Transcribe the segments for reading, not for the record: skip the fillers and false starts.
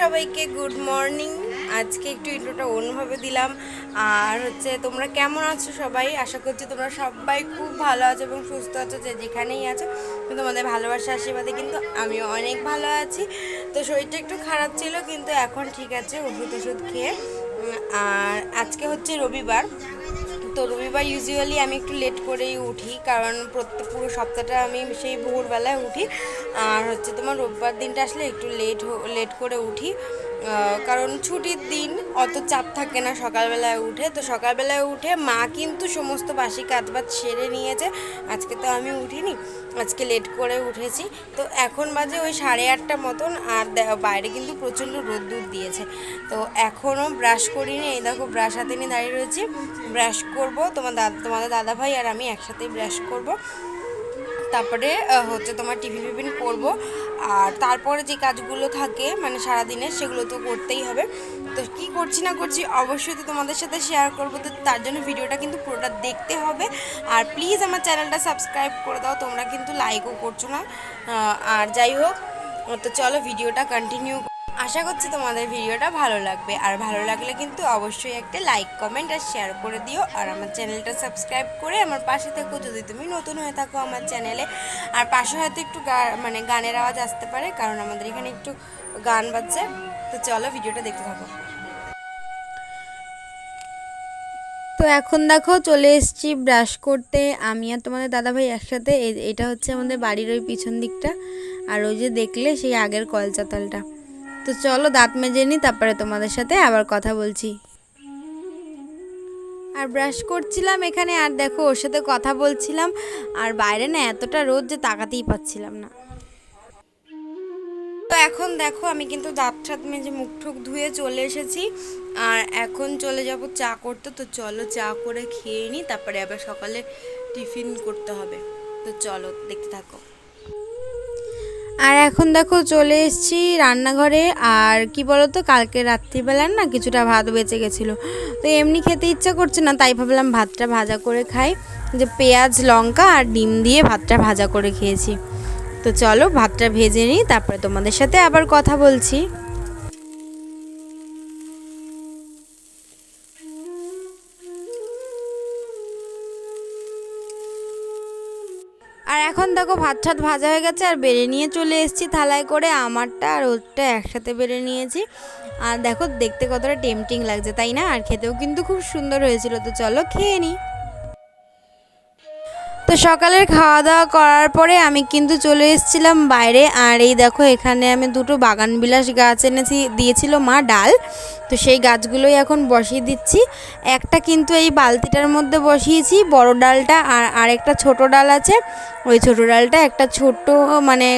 সবাইকে good morning. আজকে একটু ইন্ট্রোটা অন্যভাবে দিলাম। আর তোমরা কেমন আছো সবাই? আশা করছি তোমরা সবাই খুব ভালো আছো এবং সুস্থ আছো, যে যেখানেই আছো। তোমাদের ভালোবাসা আশীর্বাদে কিন্তু আমিও অনেক ভালো আছি। তো শরীরটা একটু খারাপ ছিল, কিন্তু এখন ঠিক আছে ওষুধ খেয়ে। আর আজকে রবিবার। তো রবিবার ইউজুয়ালি আমি একটু লেট করেই উঠি, কারণ পুরো সপ্তাহটা আমি সেই ভোরবেলায় উঠি। আর তোমার রবিবার দিনটা আসলে একটু লেট করে উঠি, কারণ ছুটির দিন অত চাপ থাকে না সকালবেলায় উঠে। তো সকালবেলায় উঠে মা কিন্তু সমস্ত বাসি কাজবাজ সেরে নিয়েছে। আজকে তো আমি উঠিনি, আজকে লেট করে উঠেছি। তো এখন বাজে ওই 8:30 মতন। আর বাইরে কিন্তু প্রচণ্ড রোদ্দুর দিয়েছে। তো এখনও ব্রাশ করিনি, এই দেখো ব্রাশ হাতে নিয়ে দাঁড়িয়ে রয়েছি। ব্রাশ করব, তোমাদের দাদাভাই আর আমি একসাথেই ব্রাশ করব। তারপরে তোমার টিফিন করব। আর তারপরে যে কাজগুলো থাকে মানে সারাদিনের, সেগুলো তো করতেই হবে। তো কী করছি না করছি অবশ্যই তো তোমাদের সাথে শেয়ার করবো। তো তার জন্য ভিডিওটা কিন্তু পুরোটা দেখতে হবে। আর প্লিজ আমার চ্যানেলটা সাবস্ক্রাইব করে দাও, তোমরা কিন্তু লাইকও করছো না। আর যাই হোক, তো চলো ভিডিওটা কন্টিনিউ। আশা করছি তোমাদের ভিডিওটা ভালো লাগবে। আর ভালো লাগলে কিন্তু অবশ্যই একটা লাইক, কমেন্ট আর শেয়ার করে দিও। আর আমার চ্যানেলটা সাবস্ক্রাইব করে আমার পাশে থেকো যদি তুমি নতুন হয়ে থাকো আমার চ্যানেলে। আর পাশে হয়তো একটু মানে গানের আওয়াজ আসতে পারে, কারণ আমাদের এখানে একটু গান বাজছে। তো চলো ভিডিওটা দেখতে থাকো। তো এখন দেখো চলে এসেছি ব্রাশ করতে, আমি আর তোমাদের দাদাভাই একসাথে। এটা হচ্ছে আমাদের বাড়ির ওই পিছন দিকটা। আর ওই যে দেখলে সেই আগের কলচাতালটা। তো চলো দাঁত মেজে নিই, তারপরে তোমাদের সাথে আবার কথা বলছি। আর ব্রাশ করছিলাম এখানে, আর দেখো ওর সাথে কথা বলছিলাম। আর বাইরে না এতটা রোদ যে তাকাতেই পাচ্ছিলাম না। তো এখন দেখো আমি কিন্তু দাঁত মেজে মুখ টুক ধুয়ে চলে এসেছি। আর এখন চলে যাব চা করতে। তো চলো চা করে খেয়ে নিই, তারপরে আবার সকালে টিফিন করতে হবে। তো চলো দেখতে থাকো। আর এখন দেখো চলে এসেছি রান্নাঘরে। আর কি বলতো, কালকে রাত্রিবেলার না কিছুটা ভাত বেঁচে গেছিলো। তো এমনি খেতে ইচ্ছা করছে না, তাই ভাবলাম ভাতটা ভাজা করে খাই। যে পেঁয়াজ লঙ্কা আর ডিম দিয়ে ভাতটা ভাজা করে খেয়েছি। তো চলো ভাতটা ভেজে নিই, তারপরে তোমাদের সাথে আবার কথা বলছি। আর এখন দেখো ভাত ভাজা হয়ে গেছে, আর বেড়ে নিয়ে চলে এসেছি থালায় করে। আমারটা আর ওরটা একসাথে বেড়ে নিয়েছি। আর দেখো দেখতে কতটা টেম্পটিং লাগছে, তাই না? আর খেতেও কিন্তু খুব সুন্দর হয়েছিল। তো চলো খেয়ে নিই। তো সকালের খাওয়া দাওয়া করার পরে আমি কিন্তু চলে এসেছিলাম বাইরে। আর এই দেখো এখানে আমি দুটো বাগানবিলাস গাছ দিয়েছিল মা, ডাল। তো সেই গাছগুলোই এখন বসিয়ে দিচ্ছি। একটা কিন্তু এই বালতিটার মধ্যে বসিয়েছি বড় ডালটা, আর আরেকটা ছোট ডাল আছে। ওই ছোট ডালটা একটা ছোট মানে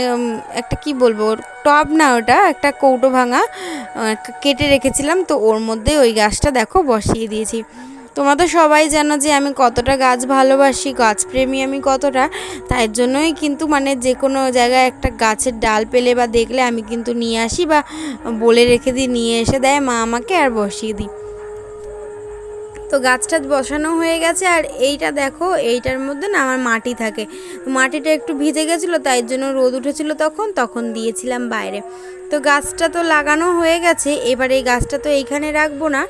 একটা কি বলবো, টব না, ওটা একটা কৌটো ভাঙা কেটে রেখেছিলাম। তো ওর মধ্যে ওই গাছটা দেখো বসিয়ে দিয়েছি। তোমরা তো সবাই জানো যে আমি কতটা গাছ ভালোবাসি, গাছপ্রেমী আমি কতটা। তাই জন্যই কিন্তু মানে যে কোনো জায়গায় একটা গাছের ডাল পেলে বা দেখলে আমি কিন্তু নিয়ে আসি, বা বলে রেখে দিই, নিয়ে এসে দেয় মা আমাকে, আর বসিয়ে দিই। তো গাছটা বসানো হয়ে গেছে। আর এইটা দেখো, এইটার মধ্যে না আমার মাটি থাকে। মাটিটা একটু ভিজে গেছিলো, তাই জন্য রোদ উঠেছিল তখন দিয়েছিলাম বাইরে। তো গাছটা তো লাগানো হয়ে গেছে। এবার এই গাছটা তো এইখানে রাখবো না,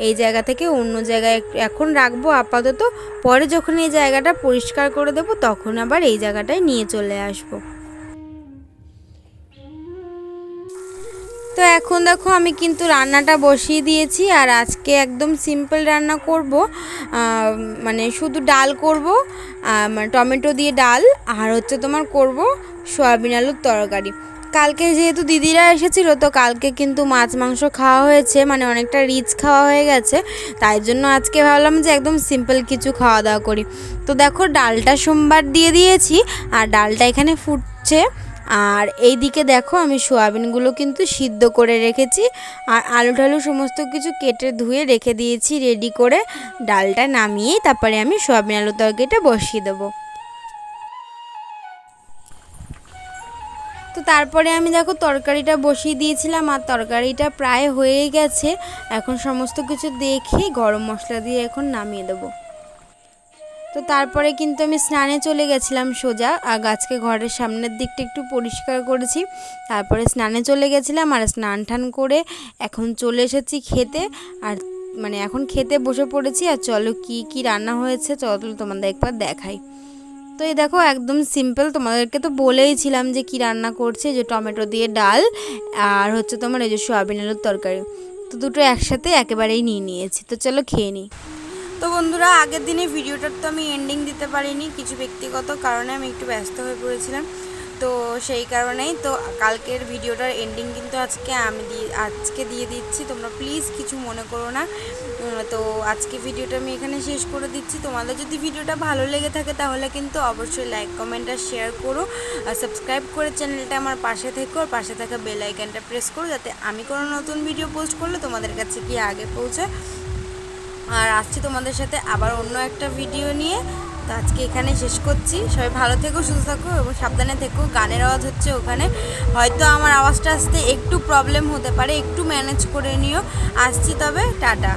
এই জায়গা থেকে অন্য জায়গায় এখন রাখবো আপাতত। পরে যখন এই জায়গাটা পরিষ্কার করে দেবো, তখন আবার এই জায়গাটায় নিয়ে চলে আসবো। তো এখন দেখো আমি কিন্তু রান্নাটা বসিয়ে দিয়েছি। আর আজকে একদম সিম্পল রান্না করব, মানে শুধু ডাল করব, মানে টমেটো দিয়ে ডাল। আর তোমার করব সয়াবিন আলুর তরকারি। কালকে যেহেতু দিদিরা এসেছিলো, তো কালকে কিন্তু মাছ মাংস খাওয়া হয়েছে, মানে অনেকটা রিচ খাওয়া হয়ে গেছে। তাই জন্য আজকে ভাবলাম যে একদম সিম্পল কিছু খাওয়া দাওয়া করি। তো দেখো ডালটা সোমবার দিয়ে দিয়েছি, আর ডালটা এখানে ফুটছে। আর এই দিকে দেখো আমি সোয়াবিনগুলো কিন্তু সিদ্ধ করে রেখেছি। আর আলু টালু সমস্ত কিছু কেটে ধুয়ে রেখে দিয়েছি রেডি করে। ডালটা নামিয়েই তারপরে আমি সোয়াবিন আলু তরকারিটা বসিয়ে দেবো। তো তারপরে আমি দেখো তরকারিটা বসিয়ে দিয়েছিলাম, আর তরকারিটা প্রায় হয়ে গেছে। এখন সমস্ত কিছু দেখে গরম মশলা দিয়ে এখন নামিয়ে দেবো। তো তারপরে কিন্তু আমি স্নানে চলে গেছিলাম সোজা। আজকে ঘরের সামনের দিকটা একটু পরিষ্কার করেছি, তারপরে স্নানে চলে গেছিলাম। আর স্নান টান করে এখন চলে এসেছি খেতে। আর মানে এখন খেতে বসে পড়েছি। আর চলো কি কি রান্না হয়েছে চলো তোমাদের একবার দেখাই। তো এই দেখো একদম সিম্পল, তোমাদেরকে তো বলেইছিলাম যে কি রান্না করছে, যে টমেটো দিয়ে ডাল আর হচ্ছে তোমার এই যে সয়াবিন আলুর তরকারি। তো দুটো একসাথে একেবারেই নিয়ে নিয়েছি। তো চলো খেয়ে নিই। তো বন্ধুরা, আগের দিনে ভিডিওটার তো আমি এন্ডিং দিতে পারিনি, কিছু ব্যক্তিগত কারণে আমি একটু ব্যস্ত হয়ে পড়েছিলাম। তো সেই কারণেই তো কালকের ভিডিওটার এন্ডিং কিন্তু আজকে দিয়ে দিচ্ছি। তোমরা প্লিজ কিছু মনে করো না। তো আজকে ভিডিওটা আমি এখানে শেষ করে দিচ্ছি। তোমাদের যদি ভিডিওটা ভালো লেগে থাকে তাহলে কিন্তু অবশ্যই লাইক কমেন্ট আর শেয়ার করো, আর সাবস্ক্রাইব করে চ্যানেলটা আমার পাশে থেকো, আর পাশে থাকা বেল আইকনটা প্রেস করো, যাতে আমি কোনো নতুন ভিডিও পোস্ট করলে তোমাদের কাছে কি আগে পৌঁছায়। আর আসছি তোমাদের সাথে আবার অন্য একটা ভিডিও নিয়ে। তো আজকে এখানে শেষ করছি। সবাই ভালো থেকো, সুস্থ থাকো এবং সাবধানে থেকো। গানের আওয়াজ হচ্ছে ওখানে, হয়তো আমার আওয়াজটা আসতে একটু প্রবলেম হতে পারে, একটু ম্যানেজ করে নিও। আসছি তবে, টাটা।